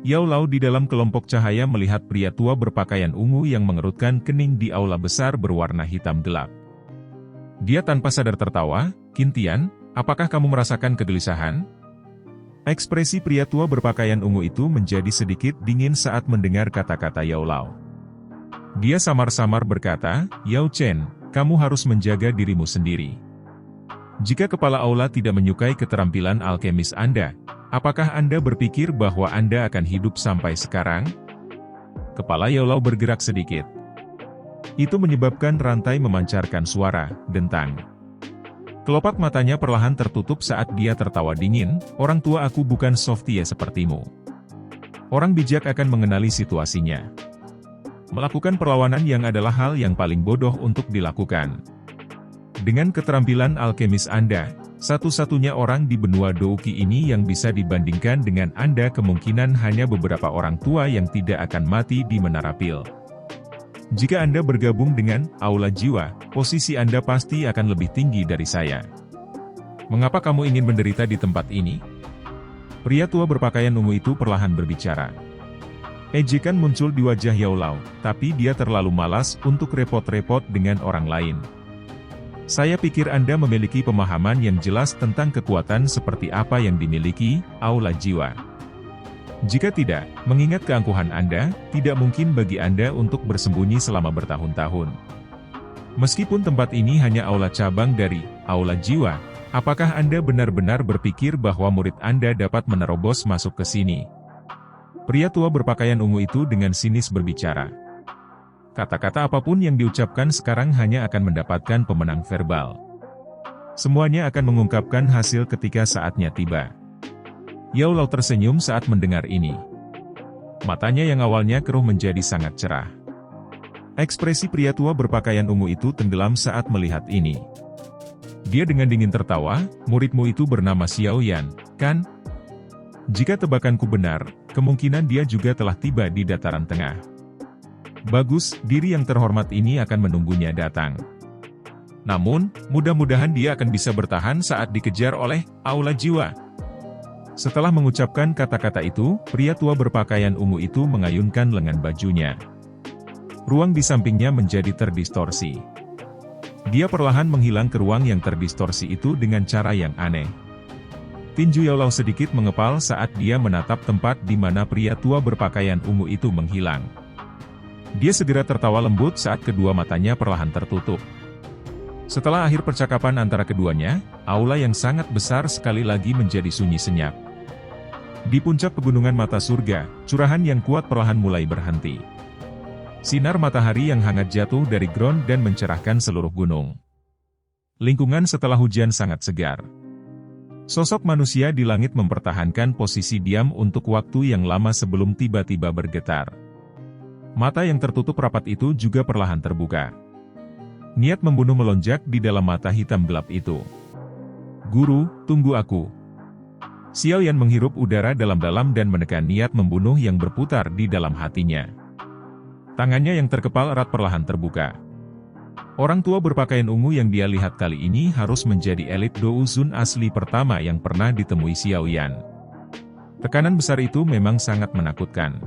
Yao Lao di dalam kelompok cahaya melihat pria tua berpakaian ungu yang mengerutkan kening di aula besar berwarna hitam gelap. Dia tanpa sadar tertawa, "Qin Tian, apakah kamu merasakan kegelisahan?" Ekspresi pria tua berpakaian ungu itu menjadi sedikit dingin saat mendengar kata-kata Yao Lao. Dia samar-samar berkata, "Yao Chen, kamu harus menjaga dirimu sendiri. Jika kepala aula tidak menyukai keterampilan alkemis Anda, apakah Anda berpikir bahwa Anda akan hidup sampai sekarang?" Kepala Yao Lao bergerak sedikit. Itu menyebabkan rantai memancarkan suara, dentang. Kelopak matanya perlahan tertutup saat dia tertawa dingin, "Orang tua aku bukan softie sepertimu. Orang bijak akan mengenali situasinya. Melakukan perlawanan yang adalah hal yang paling bodoh untuk dilakukan. Dengan keterampilan alkemis Anda, satu-satunya orang di benua Douki ini yang bisa dibandingkan dengan Anda kemungkinan hanya beberapa orang tua yang tidak akan mati di Menara Pil. Jika Anda bergabung dengan Aula Jiwa, posisi Anda pasti akan lebih tinggi dari saya. Mengapa kamu ingin menderita di tempat ini?" Pria tua berpakaian ungu itu perlahan berbicara. Ejekan muncul di wajah Yao Lao, tapi dia terlalu malas untuk repot-repot dengan orang lain. "Saya pikir Anda memiliki pemahaman yang jelas tentang kekuatan seperti apa yang dimiliki Aula Jiwa. Jika tidak, mengingat keangkuhan Anda, tidak mungkin bagi Anda untuk bersembunyi selama bertahun-tahun. Meskipun tempat ini hanya aula cabang dari Aula Jiwa, apakah Anda benar-benar berpikir bahwa murid Anda dapat menerobos masuk ke sini?" Pria tua berpakaian ungu itu dengan sinis berbicara. Kata-kata apapun yang diucapkan sekarang hanya akan mendapatkan pemenang verbal. Semuanya akan mengungkapkan hasil ketika saatnya tiba. Yao Lao tersenyum saat mendengar ini. Matanya yang awalnya keruh menjadi sangat cerah. Ekspresi pria tua berpakaian ungu itu tenggelam saat melihat ini. Dia dengan dingin tertawa, "Muridmu itu bernama Xiao Yan, kan? Jika tebakanku benar, kemungkinan dia juga telah tiba di dataran tengah. Bagus, diri yang terhormat ini akan menunggunya datang. Namun, mudah-mudahan dia akan bisa bertahan saat dikejar oleh Aula Jiwa." Setelah mengucapkan kata-kata itu, pria tua berpakaian ungu itu mengayunkan lengan bajunya. Ruang di sampingnya menjadi terdistorsi. Dia perlahan menghilang ke ruang yang terdistorsi itu dengan cara yang aneh. Tinju Yao Lao sedikit mengepal saat dia menatap tempat di mana pria tua berpakaian ungu itu menghilang. Dia segera tertawa lembut saat kedua matanya perlahan tertutup. Setelah akhir percakapan antara keduanya, aula yang sangat besar sekali lagi menjadi sunyi senyap. Di puncak pegunungan mata surga, curahan yang kuat perlahan mulai berhenti. Sinar matahari yang hangat jatuh dari ground dan mencerahkan seluruh gunung. Lingkungan setelah hujan sangat segar. Sosok manusia di langit mempertahankan posisi diam untuk waktu yang lama sebelum tiba-tiba bergetar. Mata yang tertutup rapat itu juga perlahan terbuka. Niat membunuh melonjak di dalam mata hitam gelap itu. "Guru, tunggu aku." Xiao Yan menghirup udara dalam-dalam dan menekan niat membunuh yang berputar di dalam hatinya. Tangannya yang terkepal erat perlahan terbuka. Orang tua berpakaian ungu yang dia lihat kali ini harus menjadi elit Douzun asli pertama yang pernah ditemui Xiao Yan. Tekanan besar itu memang sangat menakutkan.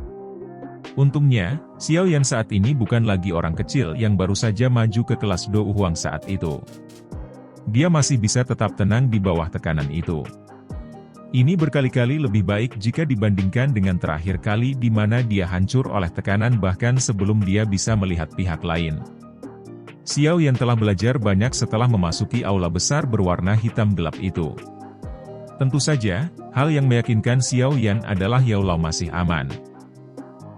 Untungnya, Xiao Yan saat ini bukan lagi orang kecil yang baru saja maju ke kelas Dou Huang saat itu. Dia masih bisa tetap tenang di bawah tekanan itu. Ini berkali-kali lebih baik jika dibandingkan dengan terakhir kali di mana dia hancur oleh tekanan bahkan sebelum dia bisa melihat pihak lain. Xiao Yan telah belajar banyak setelah memasuki aula besar berwarna hitam gelap itu. Tentu saja, hal yang meyakinkan Xiao Yan adalah Yao Lao masih aman.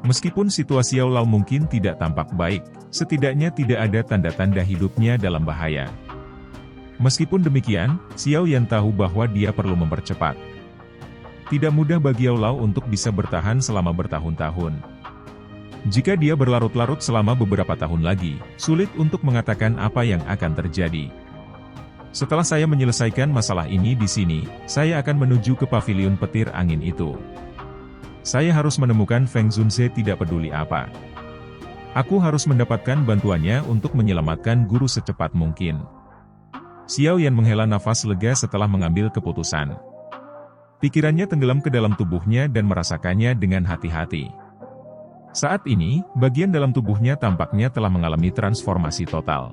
Meskipun situasi Yao Lao mungkin tidak tampak baik, setidaknya tidak ada tanda-tanda hidupnya dalam bahaya. Meskipun demikian, Xiao Yan tahu bahwa dia perlu mempercepat. Tidak mudah bagi Yao Lao untuk bisa bertahan selama bertahun-tahun. Jika dia berlarut-larut selama beberapa tahun lagi, sulit untuk mengatakan apa yang akan terjadi. Setelah saya menyelesaikan masalah ini di sini, saya akan menuju ke paviliun petir angin itu. Saya harus menemukan Feng Zunze tidak peduli apa. Aku harus mendapatkan bantuannya untuk menyelamatkan guru secepat mungkin. Xiao Yan menghela nafas lega setelah mengambil keputusan. Pikirannya tenggelam ke dalam tubuhnya dan merasakannya dengan hati-hati. Saat ini, bagian dalam tubuhnya tampaknya telah mengalami transformasi total.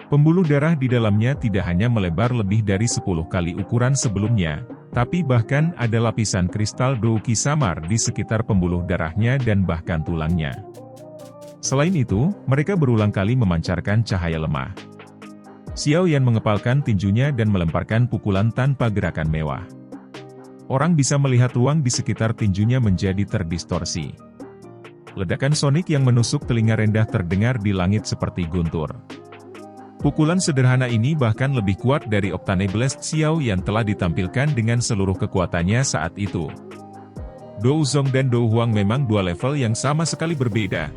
Pembuluh darah di dalamnya tidak hanya melebar lebih dari 10 kali ukuran sebelumnya, tapi bahkan ada lapisan kristal douki samar di sekitar pembuluh darahnya dan bahkan tulangnya. Selain itu, mereka berulang kali memancarkan cahaya lemah. Xiao Yan mengepalkan tinjunya dan melemparkan pukulan tanpa gerakan mewah. Orang bisa melihat ruang di sekitar tinjunya menjadi terdistorsi. Ledakan sonik yang menusuk telinga rendah terdengar di langit seperti guntur. Pukulan sederhana ini bahkan lebih kuat dari Octane Blast Xiao yang telah ditampilkan dengan seluruh kekuatannya saat itu. Dou Zong dan Dou Huang memang dua level yang sama sekali berbeda.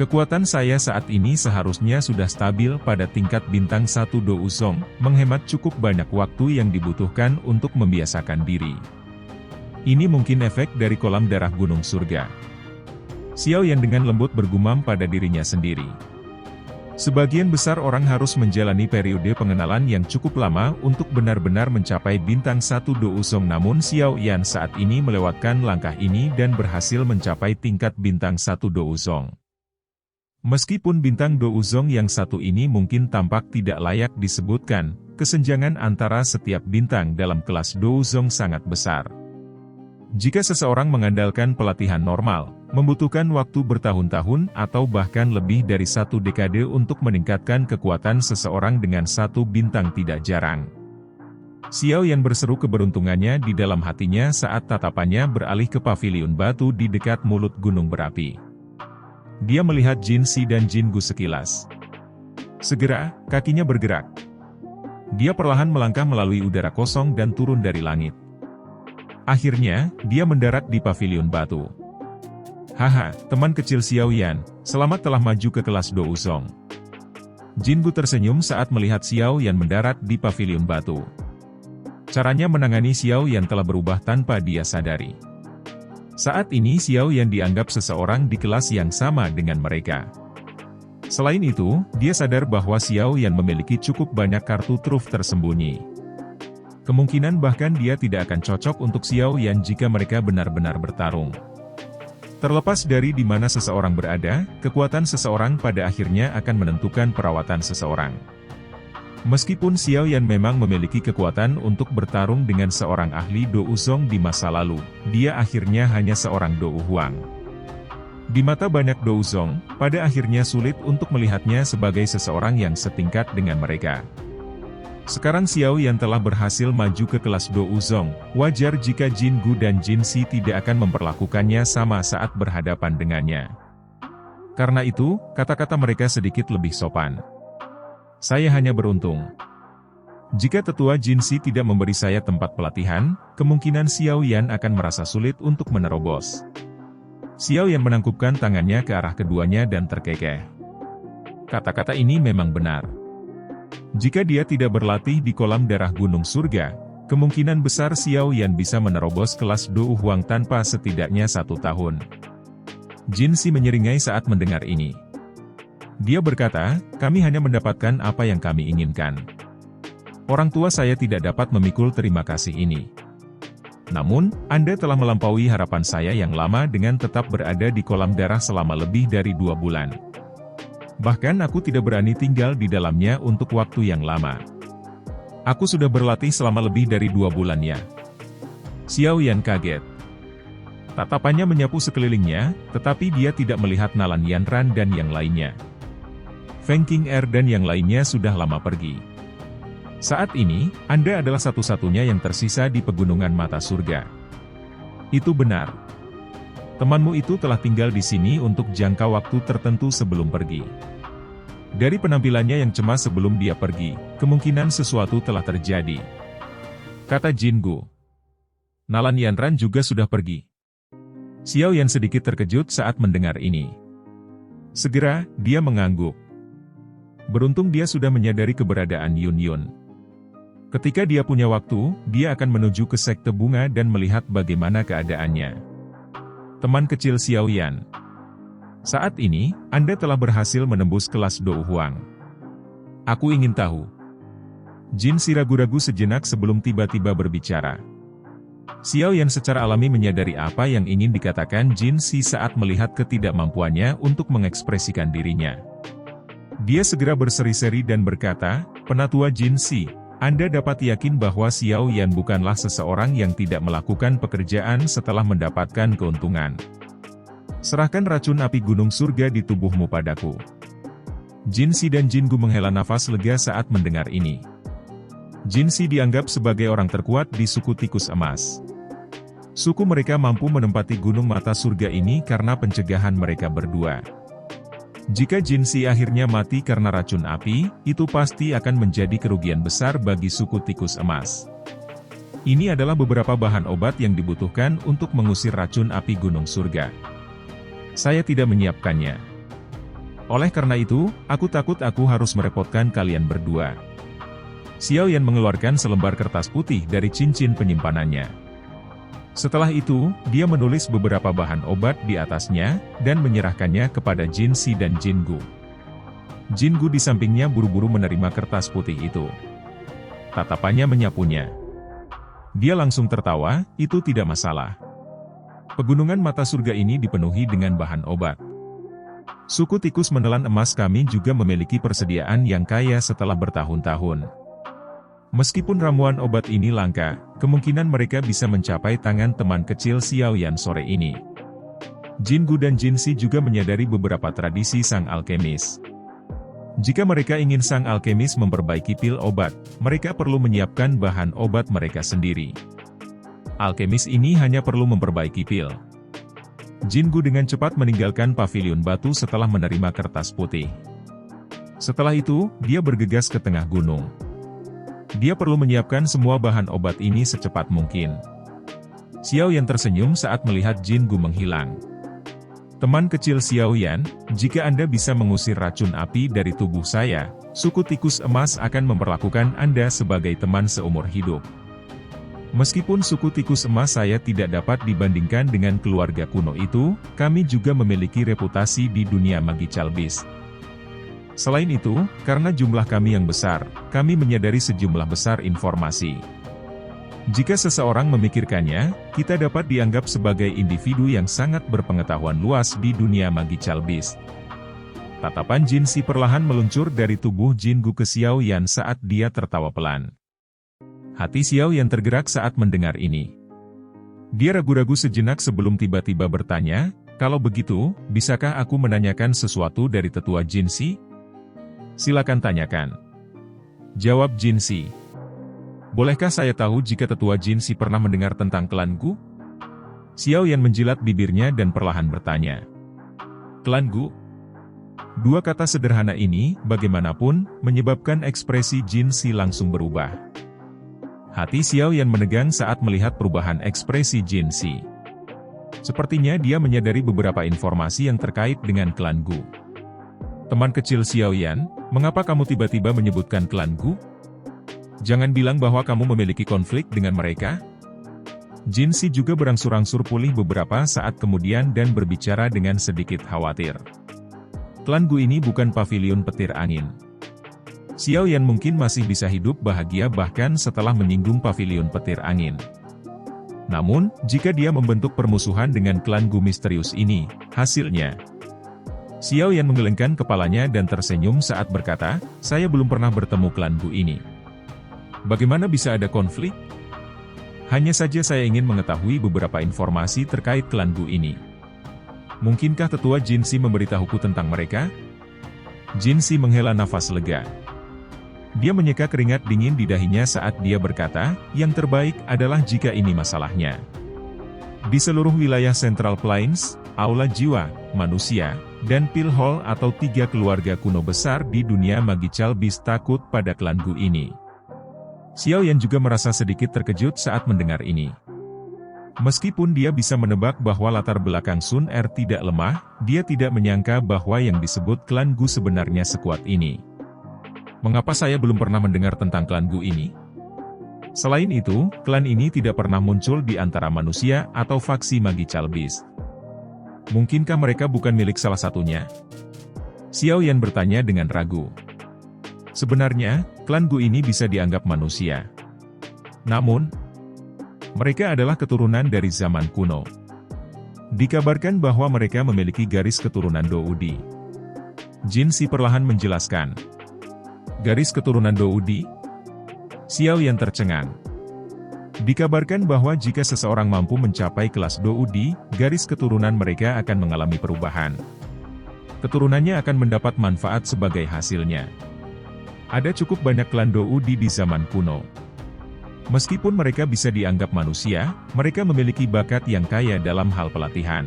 Kekuatan saya saat ini seharusnya sudah stabil pada tingkat bintang 1 Dou Zong, menghemat cukup banyak waktu yang dibutuhkan untuk membiasakan diri. Ini mungkin efek dari kolam darah gunung surga. Xiao Yan dengan lembut bergumam pada dirinya sendiri. Sebagian besar orang harus menjalani periode pengenalan yang cukup lama untuk benar-benar mencapai bintang 1 Dou Zong, namun Xiao Yan saat ini melewatkan langkah ini dan berhasil mencapai tingkat bintang 1 Dou Zong. Meskipun bintang Dou Zong yang satu ini mungkin tampak tidak layak disebutkan, kesenjangan antara setiap bintang dalam kelas Dou Zong sangat besar. Jika seseorang mengandalkan pelatihan normal, membutuhkan waktu bertahun-tahun atau bahkan lebih dari 1 dekade untuk meningkatkan kekuatan seseorang dengan 1 bintang tidak jarang. Xiao Yan berseru keberuntungannya di dalam hatinya saat tatapannya beralih ke paviliun batu di dekat mulut gunung berapi. Dia melihat Jin Si dan Jin Gu sekilas. Segera, kakinya bergerak. Dia perlahan melangkah melalui udara kosong dan turun dari langit. Akhirnya, dia mendarat di paviliun batu. Haha, teman kecil Xiao Yan, selamat telah maju ke kelas Dou Zong. Jin Gu tersenyum saat melihat Xiao Yan mendarat di paviliun batu. Caranya menangani Xiao Yan telah berubah tanpa dia sadari. Saat ini Xiao Yan dianggap seseorang di kelas yang sama dengan mereka. Selain itu, dia sadar bahwa Xiao Yan memiliki cukup banyak kartu truf tersembunyi. Kemungkinan bahkan dia tidak akan cocok untuk Xiao Yan jika mereka benar-benar bertarung. Terlepas dari di mana seseorang berada, kekuatan seseorang pada akhirnya akan menentukan perawatan seseorang. Meskipun Xiao Yan memang memiliki kekuatan untuk bertarung dengan seorang ahli Dou Zong di masa lalu, dia akhirnya hanya seorang Dou Huang. Di mata banyak Dou Zong, pada akhirnya sulit untuk melihatnya sebagai seseorang yang setingkat dengan mereka. Sekarang Xiao Yan telah berhasil maju ke kelas Dou Zong, wajar jika Jin Gu dan Jin Si tidak akan memperlakukannya sama saat berhadapan dengannya. Karena itu, kata-kata mereka sedikit lebih sopan. Saya hanya beruntung. Jika tetua Jin Si tidak memberi saya tempat pelatihan, kemungkinan Xiao Yan akan merasa sulit untuk menerobos. Xiao Yan menangkupkan tangannya ke arah keduanya dan terkekeh. Kata-kata ini memang benar. Jika dia tidak berlatih di kolam darah gunung surga, kemungkinan besar Xiao Yan bisa menerobos kelas Dou Huang tanpa setidaknya 1 tahun. Jin Si menyeringai saat mendengar ini. Dia berkata, kami hanya mendapatkan apa yang kami inginkan. Orang tua saya tidak dapat memikul terima kasih ini. Namun, Anda telah melampaui harapan saya yang lama dengan tetap berada di kolam darah selama lebih dari 2 bulan. Bahkan aku tidak berani tinggal di dalamnya untuk waktu yang lama. Aku sudah berlatih selama lebih dari 2 bulan ya. Xiao Yan kaget. Tatapannya menyapu sekelilingnya, tetapi dia tidak melihat Nalan Yanran dan yang lainnya. Feng Qing'er dan yang lainnya sudah lama pergi. Saat ini, Anda adalah satu-satunya yang tersisa di pegunungan mata surga. Itu benar. Temanmu itu telah tinggal di sini untuk jangka waktu tertentu sebelum pergi. Dari penampilannya yang cemas sebelum dia pergi, kemungkinan sesuatu telah terjadi. Kata Jin Gu. Nalan Yanran juga sudah pergi. Xiao Yan sedikit terkejut saat mendengar ini. Segera, dia mengangguk. Beruntung dia sudah menyadari keberadaan Yun Yun. Ketika dia punya waktu, dia akan menuju ke sekte bunga dan melihat bagaimana keadaannya. Teman kecil Xiao Yan. Saat ini, Anda telah berhasil menembus kelas Dou Huang. Aku ingin tahu. Jin Si ragu-ragu sejenak sebelum tiba-tiba berbicara. Xiao Yan secara alami menyadari apa yang ingin dikatakan Jin Si saat melihat ketidakmampuannya untuk mengekspresikan dirinya. Dia segera berseri-seri dan berkata, "Penatua Jin Si, Anda dapat yakin bahwa Xiao Yan bukanlah seseorang yang tidak melakukan pekerjaan setelah mendapatkan keuntungan. Serahkan racun api gunung surga di tubuhmu padaku." Jin Si dan Jin Gu menghela nafas lega saat mendengar ini. Jin Si dianggap sebagai orang terkuat di suku tikus emas. Suku mereka mampu menempati gunung mata surga ini karena pencegahan mereka berdua. Jika Jin Si akhirnya mati karena racun api, itu pasti akan menjadi kerugian besar bagi suku tikus emas. Ini adalah beberapa bahan obat yang dibutuhkan untuk mengusir racun api gunung surga. Saya tidak menyiapkannya. Oleh karena itu, aku takut aku harus merepotkan kalian berdua. Xiao Yan mengeluarkan selembar kertas putih dari cincin penyimpanannya. Setelah itu, dia menulis beberapa bahan obat di atasnya, dan menyerahkannya kepada Jin Si dan Jin Gu. Jin Gu di sampingnya buru-buru menerima kertas putih itu. Tatapannya menyapunya. Dia langsung tertawa, itu tidak masalah. Pegunungan mata surga ini dipenuhi dengan bahan obat. Suku tikus menelan emas kami juga memiliki persediaan yang kaya setelah bertahun-tahun. Meskipun ramuan obat ini langka, kemungkinan mereka bisa mencapai tangan teman kecil Xiao Yan sore ini. Jin Gu dan Jin Si juga menyadari beberapa tradisi sang alkemis. Jika mereka ingin sang alkemis memperbaiki pil obat, mereka perlu menyiapkan bahan obat mereka sendiri. Alkemis ini hanya perlu memperbaiki pil. Jin Gu dengan cepat meninggalkan pavilion batu setelah menerima kertas putih. Setelah itu, dia bergegas ke tengah gunung. Dia perlu menyiapkan semua bahan obat ini secepat mungkin. Xiao Yan tersenyum saat melihat Jin Gu menghilang. Teman kecil Xiao Yan, jika Anda bisa mengusir racun api dari tubuh saya, suku tikus emas akan memperlakukan Anda sebagai teman seumur hidup. Meskipun suku tikus emas saya tidak dapat dibandingkan dengan keluarga kuno itu, kami juga memiliki reputasi di dunia magi Chalbis. Selain itu, karena jumlah kami yang besar, kami menyadari sejumlah besar informasi. Jika seseorang memikirkannya, kita dapat dianggap sebagai individu yang sangat berpengetahuan luas di dunia magi Chalbis. Tatapan Jin Si perlahan meluncur dari tubuh Jin Gu ke Xiao Yan saat dia tertawa pelan. Hati Xiao Yan tergerak saat mendengar ini. Dia ragu-ragu sejenak sebelum tiba-tiba bertanya, "Kalau begitu, bisakah aku menanyakan sesuatu dari tetua Jin Si?" "Silakan tanyakan," jawab Jin Si. "Bolehkah saya tahu jika tetua Jin Si pernah mendengar tentang klan Gu?" Xiao Yan menjilat bibirnya dan perlahan bertanya. "Klan Gu?" Dua kata sederhana ini, bagaimanapun, menyebabkan ekspresi Jin Si langsung berubah. Hati Xiao Yan menegang saat melihat perubahan ekspresi Jin Si. Sepertinya dia menyadari beberapa informasi yang terkait dengan klan Gu. "Teman kecil Xiao Yan, mengapa kamu tiba-tiba menyebutkan klan Gu? Jangan bilang bahwa kamu memiliki konflik dengan mereka?" Jin Si juga berangsur-angsur pulih beberapa saat kemudian dan berbicara dengan sedikit khawatir. "Klan Gu ini bukan pavilion petir angin. Xiao Yan mungkin masih bisa hidup bahagia bahkan setelah menyinggung pavilion petir angin. Namun, jika dia membentuk permusuhan dengan klan Gu misterius ini, hasilnya..." Xiao Yan menggelengkan kepalanya dan tersenyum saat berkata, "Saya belum pernah bertemu klan Gu ini. Bagaimana bisa ada konflik? Hanya saja saya ingin mengetahui beberapa informasi terkait klan Gu ini. Mungkinkah tetua Jin Si memberitahuku tentang mereka?" Jin Si menghela nafas lega. Dia menyeka keringat dingin di dahinya saat dia berkata, "Yang terbaik adalah jika ini masalahnya. Di seluruh wilayah Central Plains, Aula Jiwa, Manusia, dan Pil Hall atau 3 keluarga kuno besar di dunia magi Chalbis takut pada klan Gu ini." Xiao Yan juga merasa sedikit terkejut saat mendengar ini. Meskipun dia bisa menebak bahwa latar belakang Sun Er tidak lemah, dia tidak menyangka bahwa yang disebut klan Gu sebenarnya sekuat ini. "Mengapa saya belum pernah mendengar tentang klan Gu ini? Selain itu, klan ini tidak pernah muncul di antara manusia atau faksi magi Chalbis. Mungkinkah mereka bukan milik salah satunya?" Xiao Yan bertanya dengan ragu. Sebenarnya, klan Gu ini bisa dianggap manusia. Namun, Mereka adalah keturunan dari zaman kuno. Dikabarkan bahwa mereka memiliki garis keturunan Doudi. Jin Si perlahan menjelaskan. Garis keturunan Doudi? Xiao Yan tercengang. Dikabarkan bahwa jika seseorang mampu mencapai kelas Doudi, garis keturunan mereka akan mengalami perubahan. Keturunannya akan mendapat manfaat sebagai hasilnya. Ada cukup banyak klan Doudi di zaman kuno. Meskipun mereka bisa dianggap manusia, mereka memiliki bakat yang kaya dalam hal pelatihan.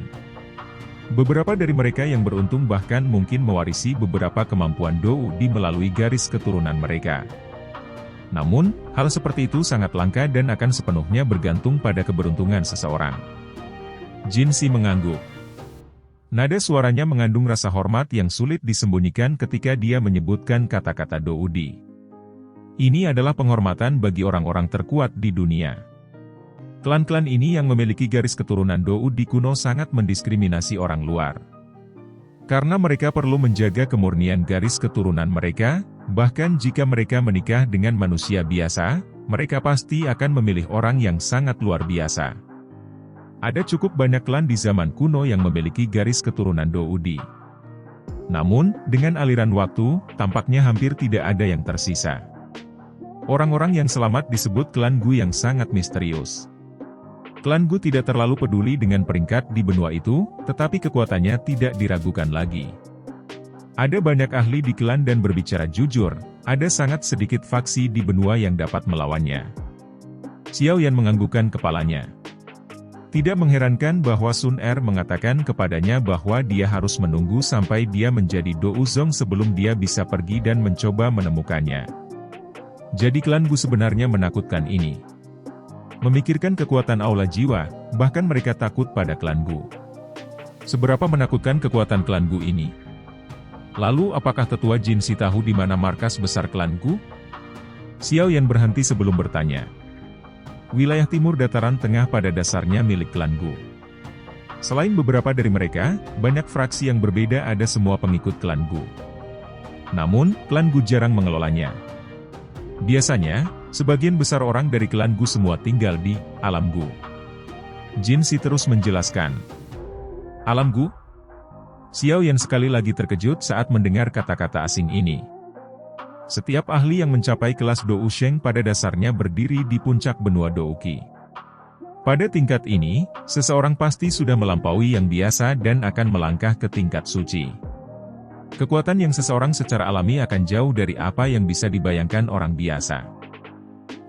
Beberapa dari mereka yang beruntung bahkan mungkin mewarisi beberapa kemampuan Doudi melalui garis keturunan mereka. Namun, hal seperti itu sangat langka dan akan sepenuhnya bergantung pada keberuntungan seseorang. Jin Si mengangguk. Nada suaranya mengandung rasa hormat yang sulit disembunyikan ketika dia menyebutkan kata-kata Doudi. Ini adalah penghormatan bagi orang-orang terkuat di dunia. Klan-klan ini yang memiliki garis keturunan Doudi kuno sangat mendiskriminasi orang luar. Karena mereka perlu menjaga kemurnian garis keturunan mereka, bahkan jika mereka menikah dengan manusia biasa, mereka pasti akan memilih orang yang sangat luar biasa. Ada cukup banyak klan di zaman kuno yang memiliki garis keturunan Doudi. Namun, dengan aliran waktu, tampaknya hampir tidak ada yang tersisa. Orang-orang yang selamat disebut klan Gu yang sangat misterius. Klan Gu tidak terlalu peduli dengan peringkat di benua itu, tetapi kekuatannya tidak diragukan lagi. Ada banyak ahli di klan dan berbicara jujur, ada sangat sedikit faksi di benua yang dapat melawannya. Xiao Yan menganggukkan kepalanya. Tidak mengherankan bahwa Sun Er mengatakan kepadanya bahwa dia harus menunggu sampai dia menjadi Douzong sebelum dia bisa pergi dan mencoba menemukannya. Jadi klan Gu sebenarnya menakutkan ini. Memikirkan kekuatan aula jiwa, bahkan mereka takut pada klan Gu. Seberapa menakutkan kekuatan klan Gu ini? Lalu apakah tetua Jin Si tahu di mana markas besar klan Gu? Xiao Yan berhenti sebelum bertanya. Wilayah timur dataran tengah pada dasarnya milik klan Gu. Selain beberapa dari mereka, banyak fraksi yang berbeda ada semua pengikut klan Gu. Namun, klan Gu jarang mengelolanya. Biasanya, sebagian besar orang dari klan Gu semua tinggal di alam Gu. Jin Si terus menjelaskan. Alam Gu? Xiao Yan sekali lagi terkejut saat mendengar kata-kata asing ini. Setiap ahli yang mencapai kelas Dousheng pada dasarnya berdiri di puncak benua Douqi. Pada tingkat ini, seseorang pasti sudah melampaui yang biasa dan akan melangkah ke tingkat suci. Kekuatan yang seseorang secara alami akan jauh dari apa yang bisa dibayangkan orang biasa.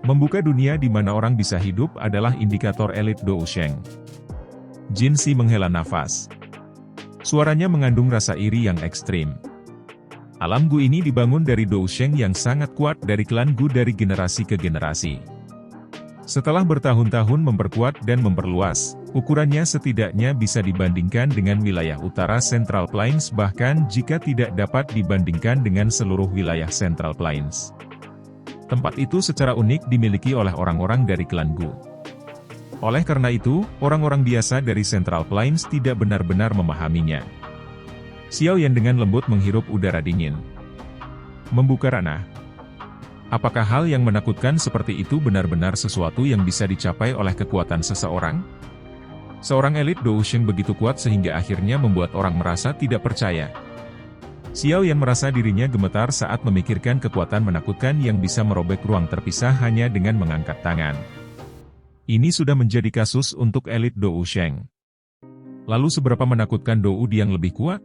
Membuka dunia di mana orang bisa hidup adalah indikator elit Dousheng. Jin Si menghela nafas. Suaranya mengandung rasa iri yang ekstrim. Alam Gu ini dibangun dari Dousheng yang sangat kuat dari klan Gu dari generasi ke generasi. Setelah bertahun-tahun memperkuat dan memperluas, ukurannya setidaknya bisa dibandingkan dengan wilayah utara Central Plains bahkan jika tidak dapat dibandingkan dengan seluruh wilayah Central Plains. Tempat itu secara unik dimiliki oleh orang-orang dari klan Gu. Oleh karena itu, orang-orang biasa dari Central Plains tidak benar-benar memahaminya. Xiao Yan dengan lembut menghirup udara dingin. Membuka ranah. Apakah hal yang menakutkan seperti itu benar-benar sesuatu yang bisa dicapai oleh kekuatan seseorang? Seorang elit Dousheng begitu kuat sehingga akhirnya membuat orang merasa tidak percaya. Xiao Yan merasa dirinya gemetar saat memikirkan kekuatan menakutkan yang bisa merobek ruang terpisah hanya dengan mengangkat tangan. Ini sudah menjadi kasus untuk elit Dousheng. Lalu seberapa menakutkan Doudi yang lebih kuat?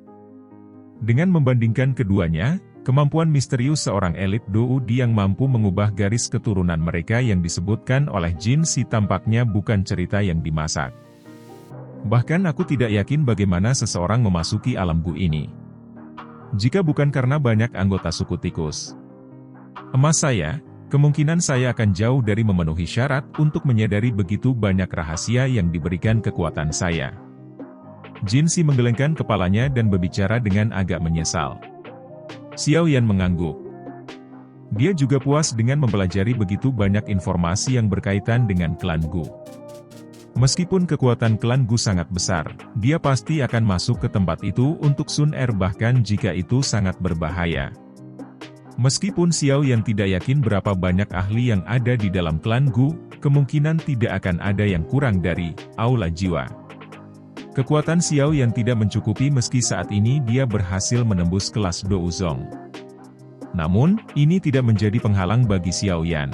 Dengan membandingkan keduanya, kemampuan misterius seorang elit Doudi yang mampu mengubah garis keturunan mereka yang disebutkan oleh Jin Si tampaknya bukan cerita yang dimasak. Bahkan aku tidak yakin bagaimana seseorang memasuki alam Gu ini. Jika bukan karena banyak anggota suku tikus. Emas saya, kemungkinan saya akan jauh dari memenuhi syarat untuk menyadari begitu banyak rahasia yang diberikan kekuatan saya. Jin Si menggelengkan kepalanya dan berbicara dengan agak menyesal. Xiao Yan mengangguk. Dia juga puas dengan mempelajari begitu banyak informasi yang berkaitan dengan klan Gu. Meskipun kekuatan klan Gu sangat besar, dia pasti akan masuk ke tempat itu untuk Sun Er bahkan jika itu sangat berbahaya. Meskipun Xiao Yan tidak yakin berapa banyak ahli yang ada di dalam klan Gu, kemungkinan tidak akan ada yang kurang dari aula jiwa. Kekuatan Xiao Yan tidak mencukupi meski saat ini dia berhasil menembus kelas Douzong. Namun, ini tidak menjadi penghalang bagi Xiao Yan.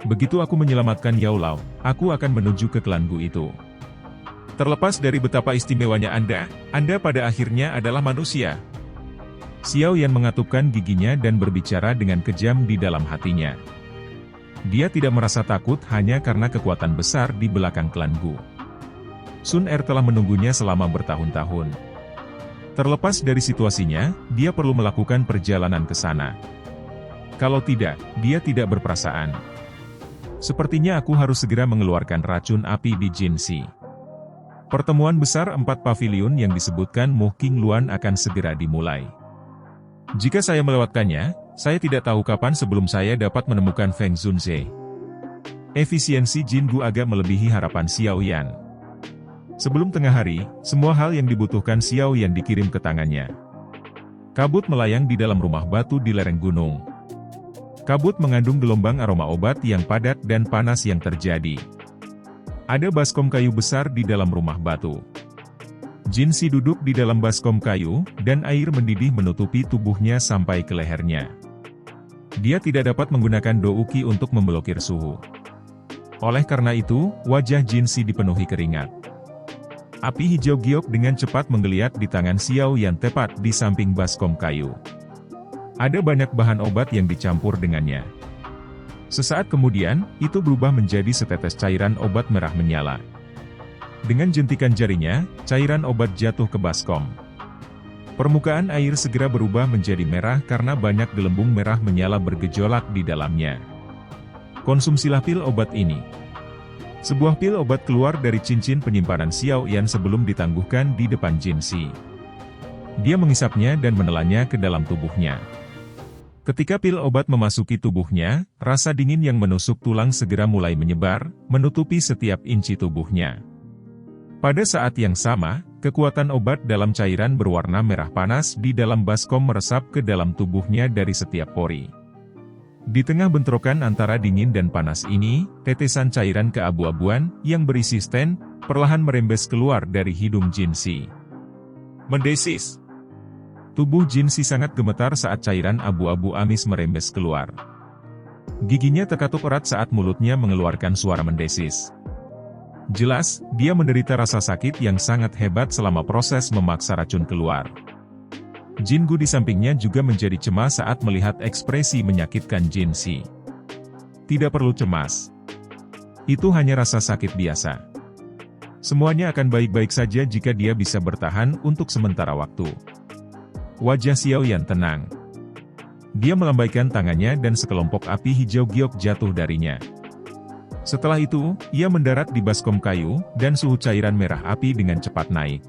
Begitu aku menyelamatkan Yao Lao, aku akan menuju ke klan Gu itu. Terlepas dari betapa istimewanya Anda pada akhirnya adalah manusia. Xiao Yan mengatupkan giginya dan berbicara dengan kejam di dalam hatinya. Dia tidak merasa takut hanya karena kekuatan besar di belakang klan Gu. Sun Er telah menunggunya selama bertahun-tahun. Terlepas dari situasinya, dia perlu melakukan perjalanan ke sana. Kalau tidak, dia tidak berperasaan. Sepertinya aku harus segera mengeluarkan racun api di Jinxi. Pertemuan besar 4 pavilion yang disebutkan Mu Qingluan akan segera dimulai. Jika saya melewatkannya, saya tidak tahu kapan sebelum saya dapat menemukan Feng Zunze. Efisiensi Jin Gu agak melebihi harapan Xiao Yan. Sebelum tengah hari, semua hal yang dibutuhkan Xiao Yan dikirim ke tangannya. Kabut melayang di dalam rumah batu di lereng gunung. Kabut mengandung gelombang aroma obat yang padat dan panas yang terjadi. Ada baskom kayu besar di dalam rumah batu. Jinxi duduk di dalam baskom kayu, dan air mendidih menutupi tubuhnya sampai ke lehernya. Dia tidak dapat menggunakan douki untuk memblokir suhu. Oleh karena itu, wajah Jinxi dipenuhi keringat. Api hijau giok dengan cepat menggeliat di tangan Xiao Yan tepat di samping baskom kayu. Ada banyak bahan obat yang dicampur dengannya. Sesaat kemudian, itu berubah menjadi setetes cairan obat merah menyala. Dengan jentikan jarinya, cairan obat jatuh ke baskom. Permukaan air segera berubah menjadi merah karena banyak gelembung merah menyala bergejolak di dalamnya. Konsumsilah pil obat ini. Sebuah pil obat keluar dari cincin penyimpanan Xiao Yan sebelum ditangguhkan di depan Jinxi. Dia mengisapnya dan menelannya ke dalam tubuhnya. Ketika pil obat memasuki tubuhnya, rasa dingin yang menusuk tulang segera mulai menyebar, menutupi setiap inci tubuhnya. Pada saat yang sama, kekuatan obat dalam cairan berwarna merah panas di dalam baskom meresap ke dalam tubuhnya dari setiap pori. Di tengah bentrokan antara dingin dan panas ini, tetesan cairan keabu-abuan yang berisi sten, perlahan merembes keluar dari hidung Jinxi. Mendesis. Tubuh Jinxi sangat gemetar saat cairan abu-abu amis merembes keluar. Giginya terkatup erat saat mulutnya mengeluarkan suara mendesis. Jelas, dia menderita rasa sakit yang sangat hebat selama proses memaksa racun keluar. Jin Gu di sampingnya juga menjadi cemas saat melihat ekspresi menyakitkan Jinxi. Tidak perlu cemas. Itu hanya rasa sakit biasa. Semuanya akan baik-baik saja jika dia bisa bertahan untuk sementara waktu. Wajah Xiao Yan tenang. Dia melambaikan tangannya dan sekelompok api hijau giok jatuh darinya. Setelah itu, ia mendarat di baskom kayu, dan suhu cairan merah api dengan cepat naik.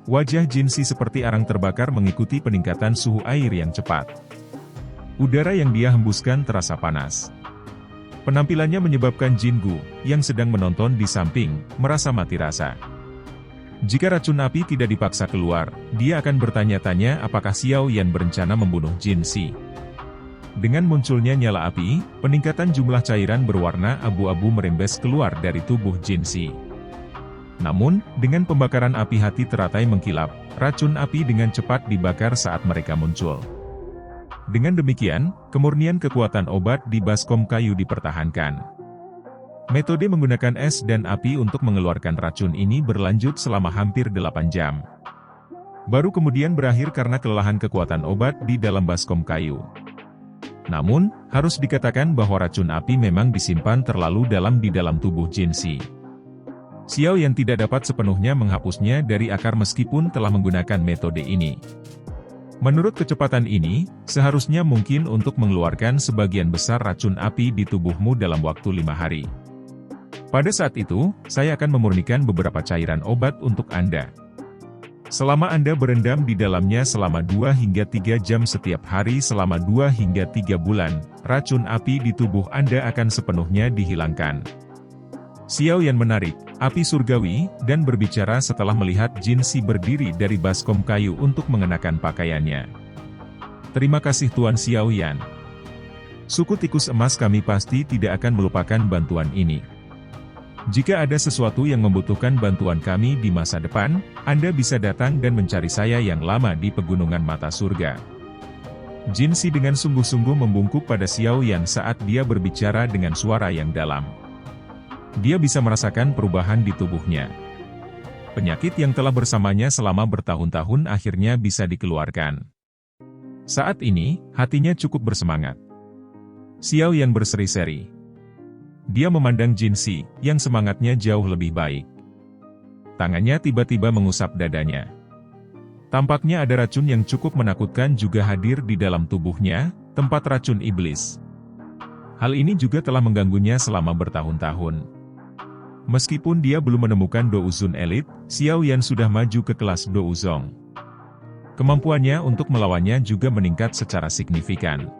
Wajah Jinxi seperti arang terbakar mengikuti peningkatan suhu air yang cepat. Udara yang dia hembuskan terasa panas. Penampilannya menyebabkan Jin Gu, yang sedang menonton di samping, merasa mati rasa. Jika racun api tidak dipaksa keluar, dia akan bertanya-tanya apakah Xiao Yan berencana membunuh Jinxi. Dengan munculnya nyala api, peningkatan jumlah cairan berwarna abu-abu merembes keluar dari tubuh Jinxi. Namun, dengan pembakaran api hati teratai mengkilap, racun api dengan cepat dibakar saat mereka muncul. Dengan demikian, kemurnian kekuatan obat di baskom kayu dipertahankan. Metode menggunakan es dan api untuk mengeluarkan racun ini berlanjut selama hampir 8 jam. Baru kemudian berakhir karena kelelahan kekuatan obat di dalam baskom kayu. Namun, harus dikatakan bahwa racun api memang disimpan terlalu dalam di dalam tubuh Jinxi. Xiao Yan tidak dapat sepenuhnya menghapusnya dari akar meskipun telah menggunakan metode ini. Menurut kecepatan ini, seharusnya mungkin untuk mengeluarkan sebagian besar racun api di tubuhmu dalam waktu 5 hari. Pada saat itu, saya akan memurnikan beberapa cairan obat untuk Anda. Selama Anda berendam di dalamnya selama 2 hingga 3 jam setiap hari selama 2 hingga 3 bulan, racun api di tubuh Anda akan sepenuhnya dihilangkan. Xiao Yan menarik api surgawi, dan berbicara setelah melihat Jinxi berdiri dari baskom kayu untuk mengenakan pakaiannya. Terima kasih Tuan Xiao Yan. Suku tikus emas kami pasti tidak akan melupakan bantuan ini. Jika ada sesuatu yang membutuhkan bantuan kami di masa depan, Anda bisa datang dan mencari saya yang lama di pegunungan mata surga. Jin Si dengan sungguh-sungguh membungkuk pada Xiao Yan saat dia berbicara dengan suara yang dalam. Dia bisa merasakan perubahan di tubuhnya. Penyakit yang telah bersamanya selama bertahun-tahun akhirnya bisa dikeluarkan. Saat ini, hatinya cukup bersemangat. Xiao Yan berseri-seri. Dia memandang Jin Si, yang semangatnya jauh lebih baik. Tangannya tiba-tiba mengusap dadanya. Tampaknya ada racun yang cukup menakutkan juga hadir di dalam tubuhnya, tempat racun iblis. Hal ini juga telah mengganggunya selama bertahun-tahun. Meskipun dia belum menemukan Douzun Elite, Xiao Yan sudah maju ke kelas Douzong. Kemampuannya untuk melawannya juga meningkat secara signifikan.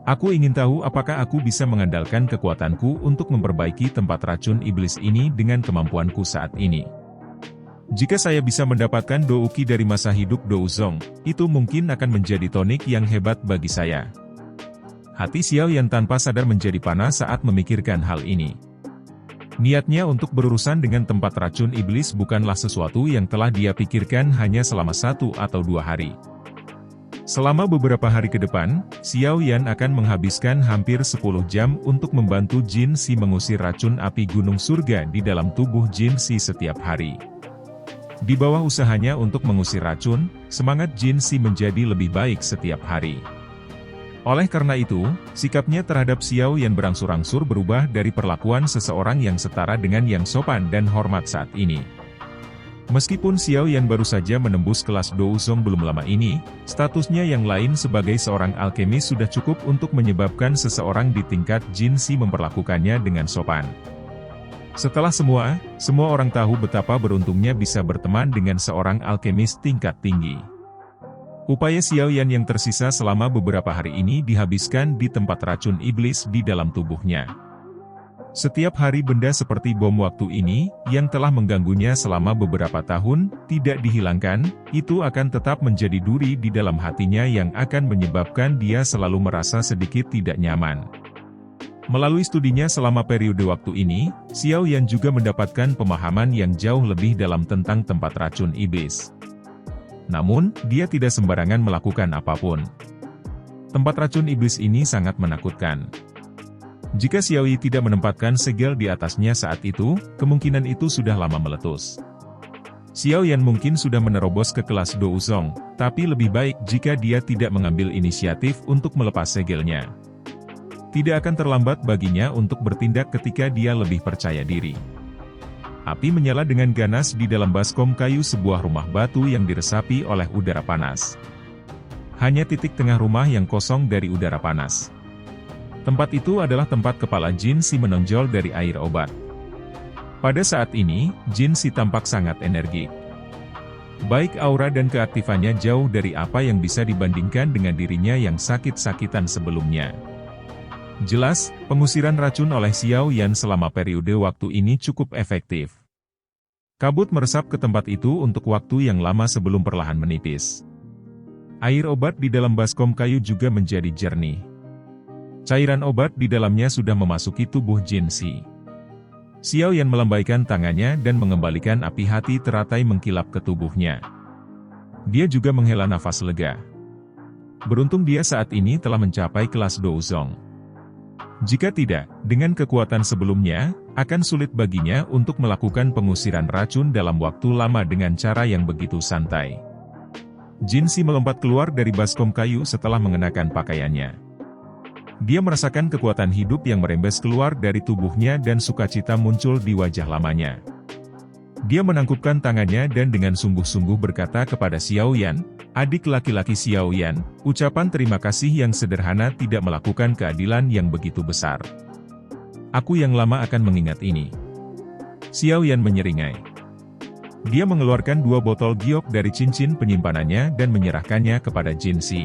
Aku ingin tahu apakah aku bisa mengandalkan kekuatanku untuk memperbaiki tempat racun iblis ini dengan kemampuanku saat ini. Jika saya bisa mendapatkan Douki dari masa hidup Douzong, itu mungkin akan menjadi tonik yang hebat bagi saya. Hati Xiao Yan tanpa sadar menjadi panas saat memikirkan hal ini. Niatnya untuk berurusan dengan tempat racun iblis bukanlah sesuatu yang telah dia pikirkan hanya selama 1 atau 2 hari. Selama beberapa hari ke depan, Xiao Yan akan menghabiskan hampir 10 jam untuk membantu Jin Si mengusir racun api gunung surga di dalam tubuh Jin Si setiap hari. Di bawah usahanya untuk mengusir racun, semangat Jin Si menjadi lebih baik setiap hari. Oleh karena itu, sikapnya terhadap Xiao Yan berangsur-angsur berubah dari perlakuan seseorang yang setara dengan yang sopan dan hormat saat ini. Meskipun Xiao Yan baru saja menembus kelas Douzong belum lama ini, statusnya yang lain sebagai seorang alkemis sudah cukup untuk menyebabkan seseorang di tingkat Jin Si memperlakukannya dengan sopan. Setelah semua orang tahu betapa beruntungnya bisa berteman dengan seorang alkemis tingkat tinggi. Upaya Xiao Yan yang tersisa selama beberapa hari ini dihabiskan di tempat racun iblis di dalam tubuhnya. Setiap hari benda seperti bom waktu ini, yang telah mengganggunya selama beberapa tahun, tidak dihilangkan, itu akan tetap menjadi duri di dalam hatinya yang akan menyebabkan dia selalu merasa sedikit tidak nyaman. Melalui studinya selama periode waktu ini, Xiao Yan juga mendapatkan pemahaman yang jauh lebih dalam tentang tempat racun iblis. Namun, dia tidak sembarangan melakukan apapun. Tempat racun iblis ini sangat menakutkan. Jika Xiao Yi tidak menempatkan segel di atasnya saat itu, kemungkinan itu sudah lama meletus. Xiao Yan mungkin sudah menerobos ke kelas Douzong, tapi lebih baik jika dia tidak mengambil inisiatif untuk melepas segelnya. Tidak akan terlambat baginya untuk bertindak ketika dia lebih percaya diri. Api menyala dengan ganas di dalam baskom kayu sebuah rumah batu yang diresapi oleh udara panas. Hanya titik tengah rumah yang kosong dari udara panas. Tempat itu adalah tempat kepala Jin Si menonjol dari air obat. Pada saat ini, Jin Si tampak sangat energik. Baik aura dan keaktifannya jauh dari apa yang bisa dibandingkan dengan dirinya yang sakit-sakitan sebelumnya. Jelas, pengusiran racun oleh Xiao Yan selama periode waktu ini cukup efektif. Kabut meresap ke tempat itu untuk waktu yang lama sebelum perlahan menipis. Air obat di dalam baskom kayu juga menjadi jernih. Cairan obat di dalamnya sudah memasuki tubuh Jin Si. Xiao Yan melambaikan tangannya dan mengembalikan api hati teratai mengkilap ke tubuhnya. Dia juga menghela nafas lega. Beruntung dia saat ini telah mencapai kelas Douzong. Jika tidak, dengan kekuatan sebelumnya, akan sulit baginya untuk melakukan pengusiran racun dalam waktu lama dengan cara yang begitu santai. Jin Si melompat keluar dari baskom kayu setelah mengenakan pakaiannya. Dia merasakan kekuatan hidup yang merembes keluar dari tubuhnya dan sukacita muncul di wajah lamanya. Dia menangkupkan tangannya dan dengan sungguh-sungguh berkata kepada Xiao Yan, "Adik laki-laki Xiao Yan, ucapan terima kasih yang sederhana tidak melakukan keadilan yang begitu besar. Aku yang lama akan mengingat ini." Xiao Yan menyeringai. Dia mengeluarkan 2 botol giok dari cincin penyimpanannya dan menyerahkannya kepada Jin Si.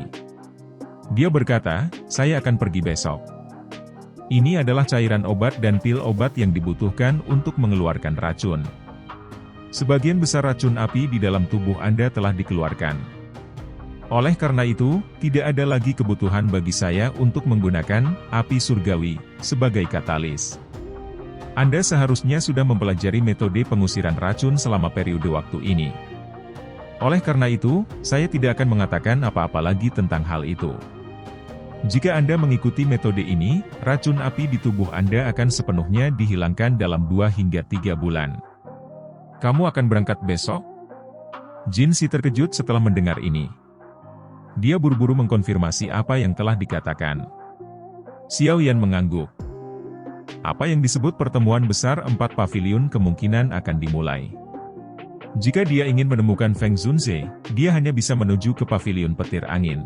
Dia berkata, "Saya akan pergi besok. Ini adalah cairan obat dan pil obat yang dibutuhkan untuk mengeluarkan racun. Sebagian besar racun api di dalam tubuh Anda telah dikeluarkan. Oleh karena itu, tidak ada lagi kebutuhan bagi saya untuk menggunakan api surgawi sebagai katalis. Anda seharusnya sudah mempelajari metode pengusiran racun selama periode waktu ini. Oleh karena itu, saya tidak akan mengatakan apa-apa lagi tentang hal itu. Jika Anda mengikuti metode ini, racun api di tubuh Anda akan sepenuhnya dihilangkan dalam 2 hingga 3 bulan. Kamu akan berangkat besok? Jin Si terkejut setelah mendengar ini. Dia buru-buru mengkonfirmasi apa yang telah dikatakan. Xiao Yan mengangguk. Apa yang disebut pertemuan besar 4 pavilion kemungkinan akan dimulai. Jika dia ingin menemukan Feng Zunze, dia hanya bisa menuju ke pavilion petir angin.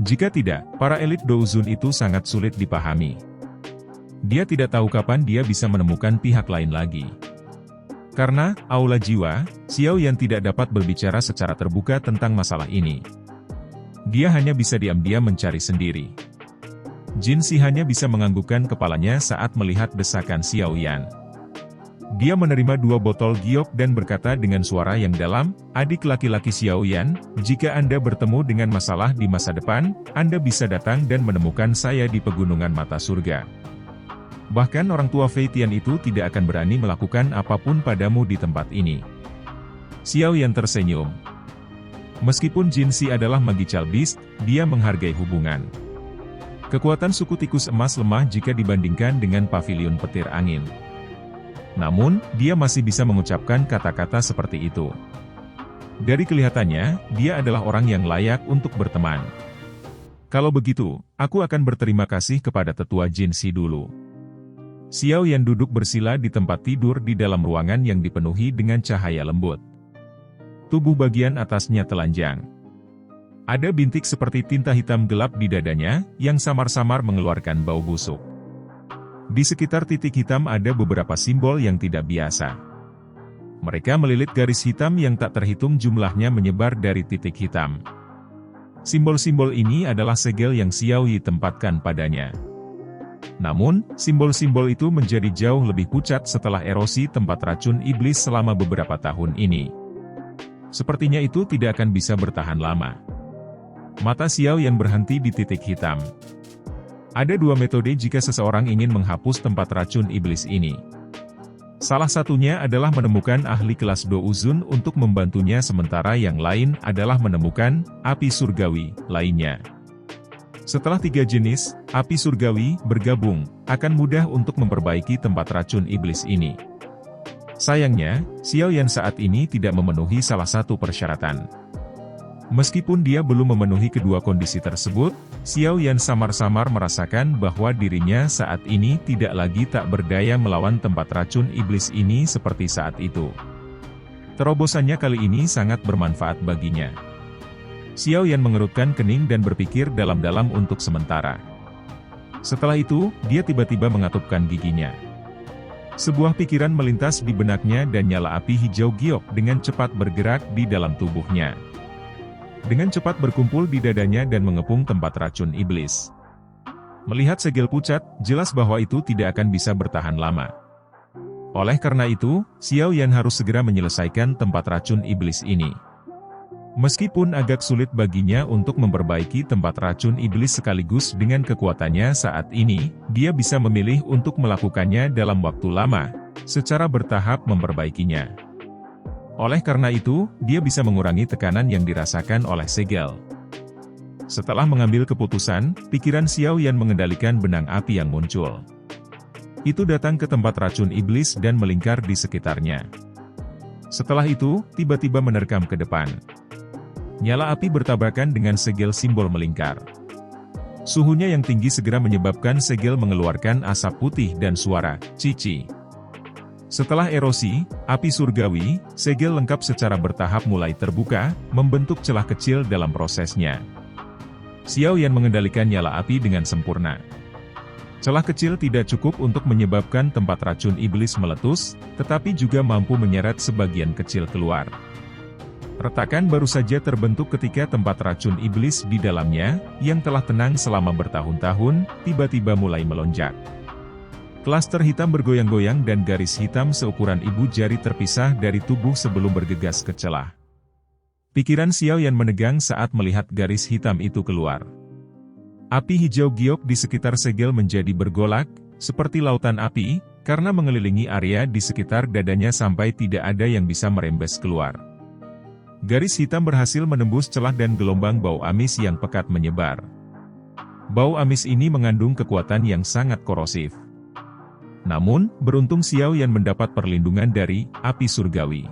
Jika tidak, para elit Douzun itu sangat sulit dipahami. Dia tidak tahu kapan dia bisa menemukan pihak lain lagi. Karena aula jiwa, Xiao Yan tidak dapat berbicara secara terbuka tentang masalah ini. Dia hanya bisa diam-diam mencari sendiri. Jin Si hanya bisa menganggukkan kepalanya saat melihat desakan Xiao Yan. Dia menerima 2 botol giok dan berkata dengan suara yang dalam, "Adik laki-laki Xiao Yan, jika Anda bertemu dengan masalah di masa depan, Anda bisa datang dan menemukan saya di pegunungan mata surga. Bahkan orang tua Fei Tian itu tidak akan berani melakukan apapun padamu di tempat ini." Xiao Yan tersenyum. Meskipun Jin Si adalah Magical Beast, dia menghargai hubungan. Kekuatan suku tikus emas lemah jika dibandingkan dengan pavilion petir angin. Namun, dia masih bisa mengucapkan kata-kata seperti itu. Dari kelihatannya, dia adalah orang yang layak untuk berteman. Kalau begitu, aku akan berterima kasih kepada tetua Jin Si dulu. Xiao Yan duduk bersila di tempat tidur di dalam ruangan yang dipenuhi dengan cahaya lembut. Tubuh bagian atasnya telanjang. Ada bintik seperti tinta hitam gelap di dadanya, yang samar-samar mengeluarkan bau busuk. Di sekitar titik hitam ada beberapa simbol yang tidak biasa. Mereka melilit garis hitam yang tak terhitung jumlahnya menyebar dari titik hitam. Simbol-simbol ini adalah segel yang Xiao Yi tempatkan padanya. Namun, simbol-simbol itu menjadi jauh lebih pucat setelah erosi tempat racun iblis selama beberapa tahun ini. Sepertinya itu tidak akan bisa bertahan lama. Mata Xiao Yan berhenti di titik hitam. Ada 2 metode jika seseorang ingin menghapus tempat racun iblis ini. Salah satunya adalah menemukan ahli kelas Douzun untuk membantunya, sementara yang lain adalah menemukan api surgawi lainnya. Setelah 3 jenis api surgawi bergabung, akan mudah untuk memperbaiki tempat racun iblis ini. Sayangnya, Xiao Yan saat ini tidak memenuhi salah satu persyaratan. Meskipun dia belum memenuhi kedua kondisi tersebut, Xiao Yan samar-samar merasakan bahwa dirinya saat ini tidak lagi tak berdaya melawan tempat racun iblis ini seperti saat itu. Terobosannya kali ini sangat bermanfaat baginya. Xiao Yan mengerutkan kening dan berpikir dalam-dalam untuk sementara. Setelah itu, dia tiba-tiba mengatupkan giginya. Sebuah pikiran melintas di benaknya dan nyala api hijau giok dengan cepat bergerak di dalam tubuhnya. Dengan cepat berkumpul di dadanya dan mengepung tempat racun iblis. Melihat segel pucat, jelas bahwa itu tidak akan bisa bertahan lama. Oleh karena itu, Xiao Yan harus segera menyelesaikan tempat racun iblis ini. Meskipun agak sulit baginya untuk memperbaiki tempat racun iblis sekaligus dengan kekuatannya saat ini, dia bisa memilih untuk melakukannya dalam waktu lama, secara bertahap memperbaikinya. Oleh karena itu, dia bisa mengurangi tekanan yang dirasakan oleh segel. Setelah mengambil keputusan, pikiran Xiao Yan mengendalikan benang api yang muncul. Itu datang ke tempat racun iblis dan melingkar di sekitarnya. Setelah itu, tiba-tiba menerkam ke depan. Nyala api bertabrakan dengan segel simbol melingkar. Suhunya yang tinggi segera menyebabkan segel mengeluarkan asap putih dan suara cici. Setelah erosi, api surgawi, segel lengkap secara bertahap mulai terbuka, membentuk celah kecil dalam prosesnya. Xiao Yan mengendalikan nyala api dengan sempurna. Celah kecil tidak cukup untuk menyebabkan tempat racun iblis meletus, tetapi juga mampu menyeret sebagian kecil keluar. Retakan baru saja terbentuk ketika tempat racun iblis di dalamnya, yang telah tenang selama bertahun-tahun, tiba-tiba mulai melonjak. Klaster hitam bergoyang-goyang dan garis hitam seukuran ibu jari terpisah dari tubuh sebelum bergegas ke celah. Pikiran Xiao Yan menegang saat melihat garis hitam itu keluar. Api hijau giok di sekitar segel menjadi bergolak, seperti lautan api, karena mengelilingi area di sekitar dadanya sampai tidak ada yang bisa merembes keluar. Garis hitam berhasil menembus celah dan gelombang bau amis yang pekat menyebar. Bau amis ini mengandung kekuatan yang sangat korosif. Namun, beruntung Xiao Yan mendapat perlindungan dari api surgawi.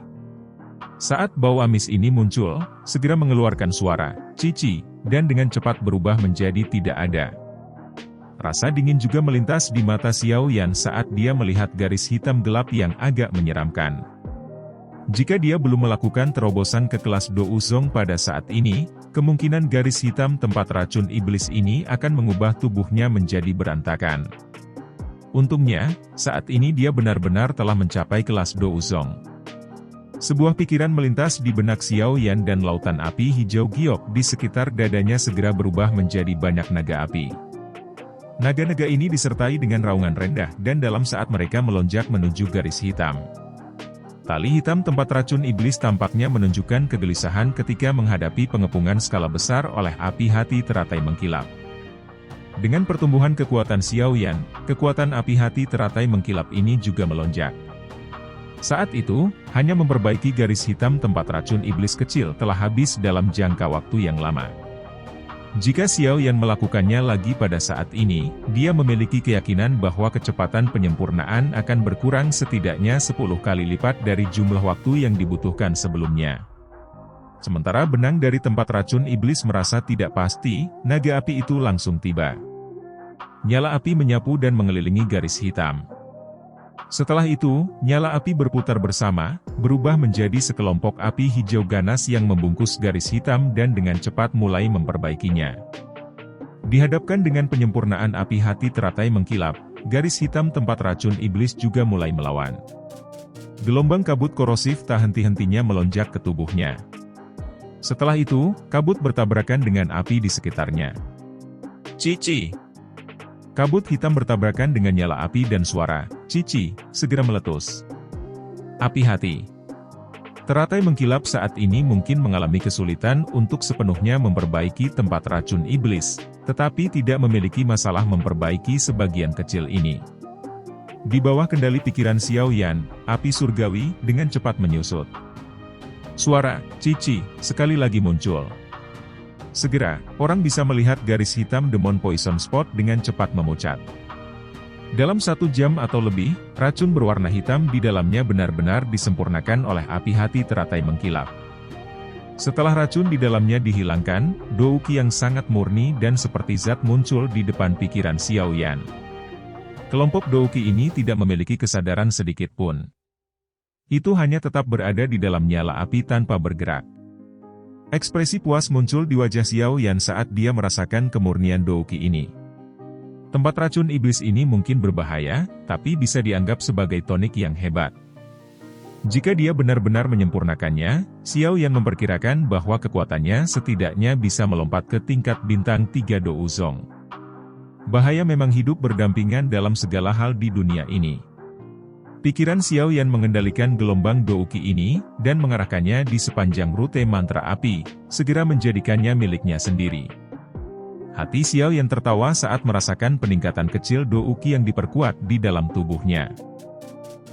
Saat bau amis ini muncul, segera mengeluarkan suara cici, dan dengan cepat berubah menjadi tidak ada. Rasa dingin juga melintas di mata Xiao Yan saat dia melihat garis hitam gelap yang agak menyeramkan. Jika dia belum melakukan terobosan ke kelas Do Uzong pada saat ini, kemungkinan garis hitam tempat racun iblis ini akan mengubah tubuhnya menjadi berantakan. Untungnya, saat ini dia benar-benar telah mencapai kelas Do Uzong. Sebuah pikiran melintas di benak Xiao Yan dan lautan api hijau giok di sekitar dadanya segera berubah menjadi banyak naga api. Naga-naga ini disertai dengan raungan rendah dan dalam saat mereka melonjak menuju garis hitam. Tali hitam tempat racun iblis tampaknya menunjukkan kegelisahan ketika menghadapi pengepungan skala besar oleh api hati teratai mengkilap. Dengan pertumbuhan kekuatan Xiao Yan, kekuatan api hati teratai mengkilap ini juga melonjak. Saat itu, hanya memperbaiki garis hitam tempat racun iblis kecil telah habis dalam jangka waktu yang lama. Jika Xiao Yan melakukannya lagi pada saat ini, dia memiliki keyakinan bahwa kecepatan penyempurnaan akan berkurang setidaknya 10 kali lipat dari jumlah waktu yang dibutuhkan sebelumnya. Sementara benang dari tempat racun iblis merasa tidak pasti, naga api itu langsung tiba. Nyala api menyapu dan mengelilingi garis hitam. Setelah itu, nyala api berputar bersama, berubah menjadi sekelompok api hijau ganas yang membungkus garis hitam dan dengan cepat mulai memperbaikinya. Dihadapkan dengan penyempurnaan api hati teratai mengkilap, garis hitam tempat racun iblis juga mulai melawan. Gelombang kabut korosif tak henti-hentinya melonjak ke tubuhnya. Setelah itu, kabut bertabrakan dengan api di sekitarnya. Cici! Kabut hitam bertabrakan dengan nyala api dan suara cici segera meletus. Api hati teratai mengkilap saat ini mungkin mengalami kesulitan untuk sepenuhnya memperbaiki tempat racun iblis, tetapi tidak memiliki masalah memperbaiki sebagian kecil ini. Di bawah kendali pikiran Xiao Yan, api surgawi dengan cepat menyusut. Suara cici sekali lagi muncul. Segera, orang bisa melihat garis hitam Demon Poison Spot dengan cepat memucat. Dalam 1 jam atau lebih, racun berwarna hitam di dalamnya benar-benar disempurnakan oleh api hati teratai mengkilap. Setelah racun di dalamnya dihilangkan, Douki yang sangat murni dan seperti zat muncul di depan pikiran Xiao Yan. Kelompok Douki ini tidak memiliki kesadaran sedikit pun. Itu hanya tetap berada di dalam nyala api tanpa bergerak. Ekspresi puas muncul di wajah Xiao Yan saat dia merasakan kemurnian Douki ini. Tempat racun iblis ini mungkin berbahaya, tapi bisa dianggap sebagai tonik yang hebat. Jika dia benar-benar menyempurnakannya, Xiao Yan memperkirakan bahwa kekuatannya setidaknya bisa melompat ke tingkat bintang 3 Do Uzong. Bahaya memang hidup berdampingan dalam segala hal di dunia ini. Pikiran Xiao Yan mengendalikan gelombang Douki ini, dan mengarahkannya di sepanjang rute mantra api, segera menjadikannya miliknya sendiri. Hati Xiao Yan tertawa saat merasakan peningkatan kecil Douki yang diperkuat di dalam tubuhnya.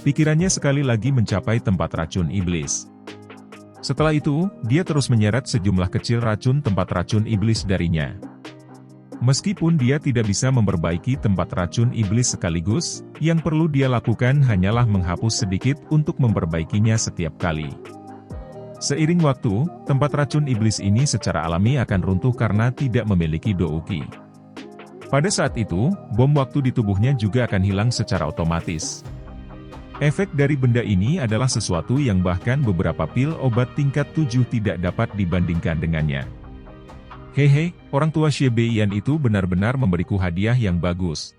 Pikirannya sekali lagi mencapai tempat racun iblis. Setelah itu, dia terus menyeret sejumlah kecil racun tempat racun iblis darinya. Meskipun dia tidak bisa memperbaiki tempat racun iblis sekaligus, yang perlu dia lakukan hanyalah menghapus sedikit untuk memperbaikinya setiap kali. Seiring waktu, tempat racun iblis ini secara alami akan runtuh karena tidak memiliki Douki. Pada saat itu, bom waktu di tubuhnya juga akan hilang secara otomatis. Efek dari benda ini adalah sesuatu yang bahkan beberapa pil obat tingkat 7 tidak dapat dibandingkan dengannya. Hehe, orang tua Xie Beiyan itu benar-benar memberiku hadiah yang bagus.